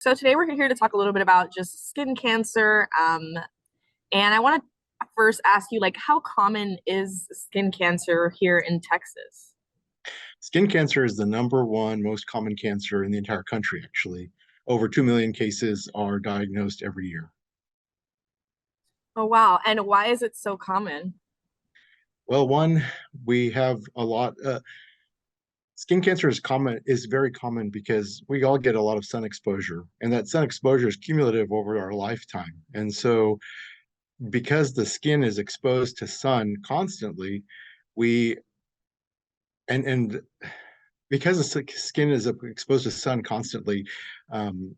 So today we're here to talk a little bit about just skin cancer. And I want to first ask you, like, how common is skin cancer here in Texas? Skin cancer is the number one most common cancer in the entire country, actually. Over 2 million cases are diagnosed every year. Oh, wow. And why is it so common? Well, one, we have a lot. Skin cancer is very common because we all get a lot of sun exposure, and that sun exposure is cumulative over our lifetime. And so, because the skin is exposed to sun constantly, we and because the skin is exposed to sun constantly,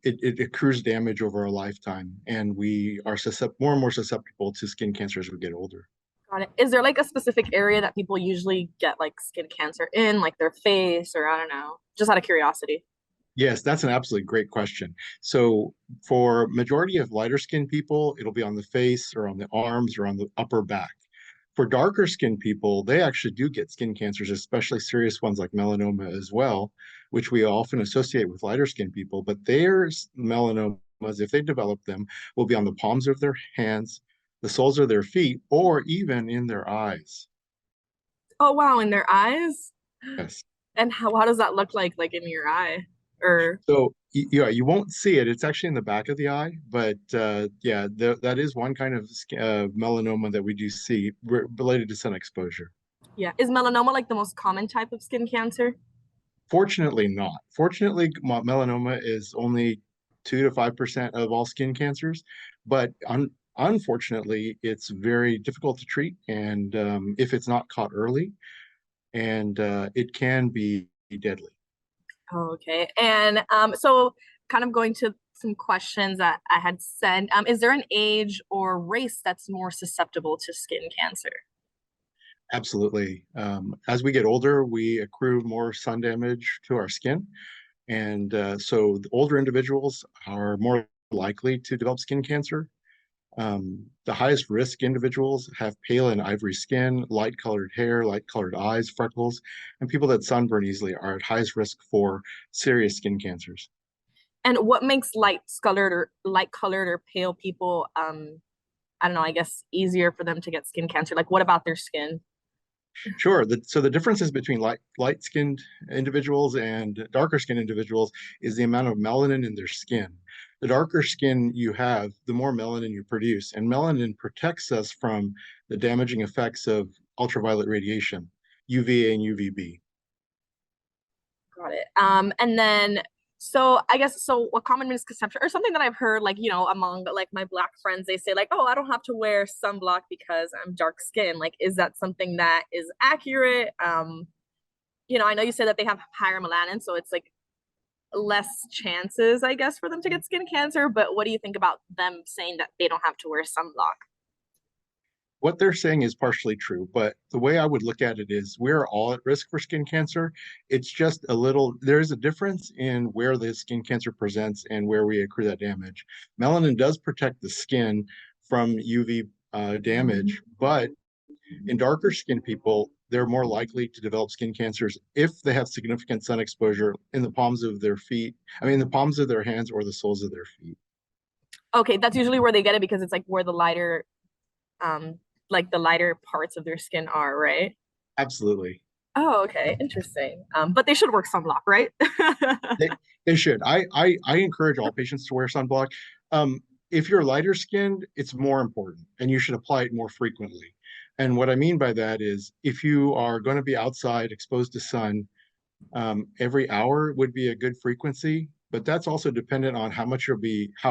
it accrues damage over a lifetime, and we are more and more susceptible to skin cancer as we get older. Got it. Is there like a specific area that people usually get like skin cancer in, like their face, or I don't know, just out of curiosity? Yes, that's an absolutely great question. So for majority of lighter skinned people, it'll be on the face or on the arms or on the upper back. For darker skinned people, they actually do get skin cancers, especially serious ones like melanoma as well, which we often associate with lighter skinned people. But their melanomas, if they develop them, will be on the palms of their hands, the soles of their feet, or even in their eyes. Oh, wow, in their eyes? Yes. And how does that look like in your eye? Or So yeah, you won't see it. It's actually in the back of the eye, but yeah, that is one kind of melanoma that we do see related to sun exposure. yeah, is melanoma like the most common type of skin cancer? Fortunately, not. Fortunately, melanoma is only 2 to 5% of all skin cancers, but unfortunately, it's very difficult to treat, and if it's not caught early, and it can be deadly. Oh, okay. And so kind of going to some questions that I had sent. Is there an age or race that's more susceptible to skin cancer? Absolutely. As we get older, we accrue more sun damage to our skin. And so the older individuals are more likely to develop skin cancer. The highest risk individuals have pale and ivory skin, light colored hair, light colored eyes, freckles, and people that sunburn easily are at highest risk for serious skin cancers. And what makes light colored or pale people I don't know, I guess easier for them to get skin cancer? Like what about their skin? Sure. So the differences between light skinned individuals and darker skinned individuals is the amount of melanin in their skin. The darker skin you have, the more melanin you produce, and melanin protects us from the damaging effects of ultraviolet radiation, UVA and UVB. Got it. And then so I guess so a common misconception or something that I've heard like, among like my black friends, they say like, oh, I don't have to wear sunblock because I'm dark skinned. Like, is that something that is accurate? I know you said that they have higher melanin, so it's like less chances, I guess, for them to get skin cancer. But what do you think about them saying that they don't have to wear sunblock? What they're saying is partially true, but the way I would look at it is we're all at risk for skin cancer. It's just there is a difference in where the skin cancer presents and where we accrue that damage. Melanin does protect the skin from UV damage, but in darker skin people, they're more likely to develop skin cancers if they have significant sun exposure in the palms of their feet, the palms of their hands or the soles of their feet. Okay, that's usually where they get it because it's like where um, the lighter parts of their skin are, right? Absolutely. Oh, okay, interesting. But they should work sunblock, right? They, they should. I encourage all patients to wear sunblock. Um, if you're lighter skinned, it's more important and you should apply it more frequently. And what I mean by that is if you are going to be outside exposed to sun, every hour would be a good frequency, but that's also dependent on how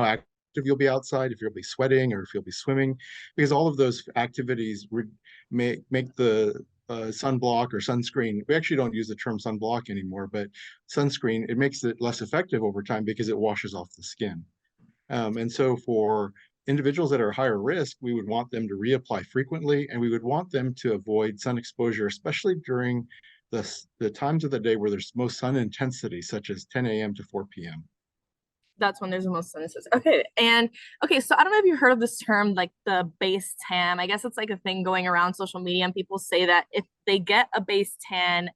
active you'll be outside, if you'll be sweating or if you'll be swimming, because all of those activities would make the sunblock or sunscreen. We actually don't use the term sunblock anymore, but sunscreen, it makes it less effective over time because it washes off the skin. And so for individuals that are higher risk, we would want them to reapply frequently, and we would want them to avoid sun exposure, especially during the times of the day where there's most sun intensity, such as 10 a.m. to 4 p.m. That's when there's the most sentences. Okay, and okay, so I don't know if you heard of this term, like the base tan. I guess it's like a thing going around social media, and people say that if they get a base tan,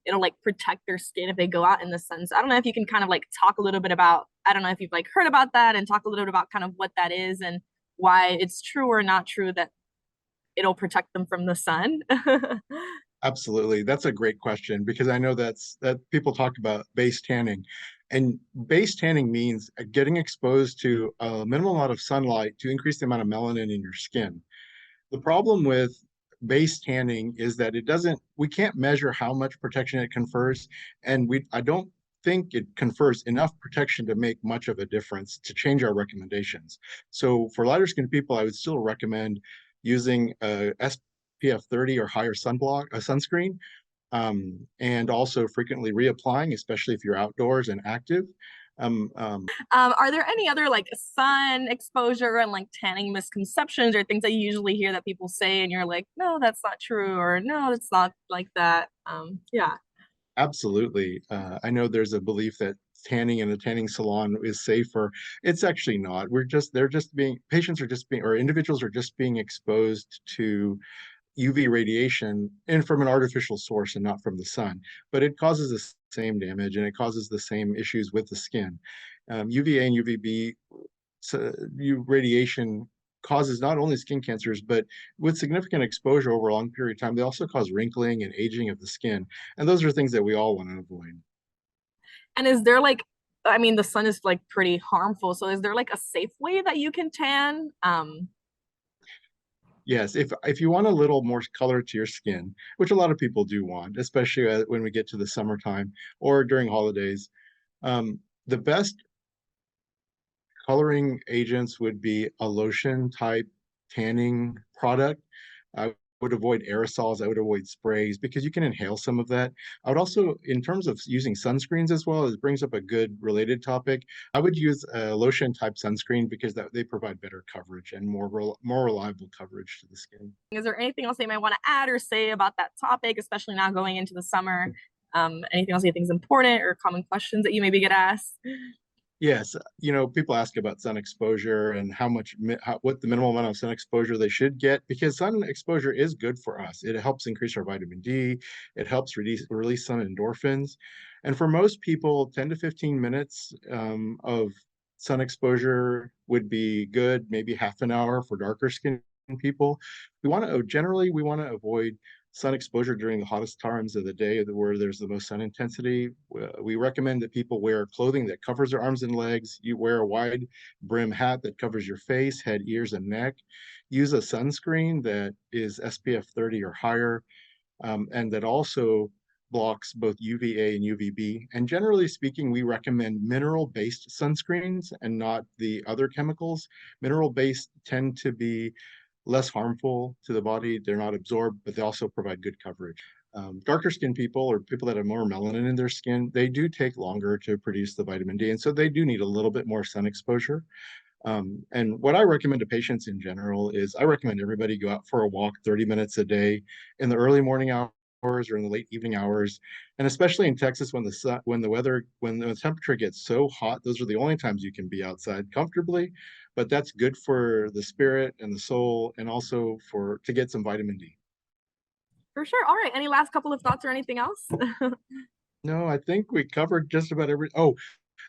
it'll like protect their skin if they go out in the sun. So I don't know if you can kind of like talk a little bit about, I don't know if you've like heard about that and talk a little bit about kind of what that is and why it's true or not true that it'll protect them from the sun. Absolutely. That's a great question because I know that people talk about base tanning. And base tanning means getting exposed to a minimal amount of sunlight to increase the amount of melanin in your skin. The problem with base tanning is that we can't measure how much protection it confers. And I don't think it confers enough protection to make much of a difference to change our recommendations. So for lighter skinned people, I would still recommend using a SPF 30 or higher sunscreen, and also frequently reapplying, especially if you're outdoors and active. Are there any other like sun exposure and like tanning misconceptions or things that you usually hear that people say and you're like, no, that's not true, or no, it's not like that? Yeah. Absolutely. I know there's a belief that tanning in a tanning salon is safer. It's actually not. Patients are just being, or individuals are just being exposed to UV radiation and from an artificial source and not from the sun. But it causes the same damage and it causes the same issues with the skin. UVA and UVB radiation causes not only skin cancers, but with significant exposure over a long period of time, they also cause wrinkling and aging of the skin. And those are things that we all want to avoid. And is there like, I mean, the sun is like pretty harmful. So is there like a safe way that you can tan? Yes, if you want a little more color to your skin, which a lot of people do want, especially when we get to the summertime or during holidays, the best coloring agents would be a lotion type tanning product. I would avoid aerosols. I would avoid sprays because you can inhale some of that. I would also, in terms of using sunscreens as well, it brings up a good related topic. I would use a lotion type sunscreen because they provide better coverage and more reliable coverage to the skin. Is there anything else you might want to add or say about that topic, especially now going into the summer? Anything else you think is important or common questions that you maybe get asked? Yes, people ask about sun exposure and what the minimal amount of sun exposure they should get because sun exposure is good for us. It helps increase our vitamin D. It helps release some endorphins. And for most people, 10 to 15 minutes of sun exposure would be good, maybe half an hour for darker skin people. Generally, we want to avoid sun exposure during the hottest times of the day where there's the most sun intensity. We recommend that people wear clothing that covers their arms and legs. You wear a wide brim hat that covers your face, head, ears, and neck. Use a sunscreen that is SPF 30 or higher, and that also blocks both UVA and UVB. And generally speaking, we recommend mineral-based sunscreens and not the other chemicals. Mineral-based tend to be less harmful to the body. They're not absorbed, but they also provide good coverage. Darker skinned people or people that have more melanin in their skin, they do take longer to produce the vitamin D. And so they do need a little bit more sun exposure. And what I recommend to patients in general is I recommend everybody go out for a walk 30 minutes a day in the early morning hours or in the late evening hours. And especially in Texas when the temperature gets so hot, those are the only times you can be outside comfortably. But that's good for the spirit and the soul and also to get some vitamin D. For sure. All right. Any last couple of thoughts or anything else? No, I think we covered just about oh,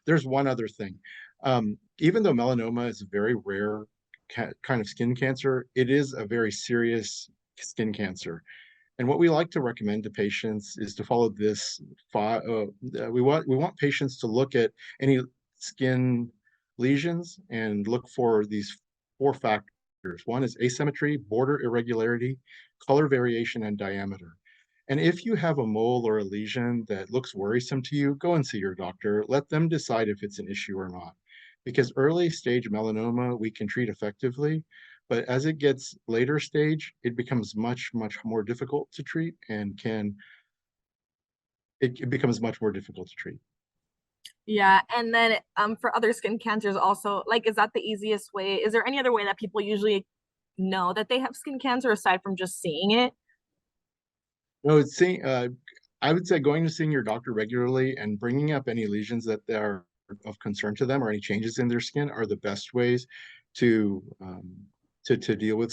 there's one other thing. Even though melanoma is a very rare kind of skin cancer, it is a very serious skin cancer. And what we like to recommend to patients is to follow this. We want patients to look at any skin lesions and look for these 4 factors. One is asymmetry, border irregularity, color variation, and diameter. And if you have a mole or a lesion that looks worrisome to you, go and see your doctor. Let them decide if it's an issue or not. Because early stage melanoma, we can treat effectively, but as it gets later stage, it becomes much, much more difficult to treat and it becomes much more difficult to treat. Yeah, and then for other skin cancers also, like is that the easiest way? Is there any other way that people usually know that they have skin cancer aside from just seeing it? No, I would say going to seeing your doctor regularly and bringing up any lesions that are of concern to them or any changes in their skin are the best ways to to deal with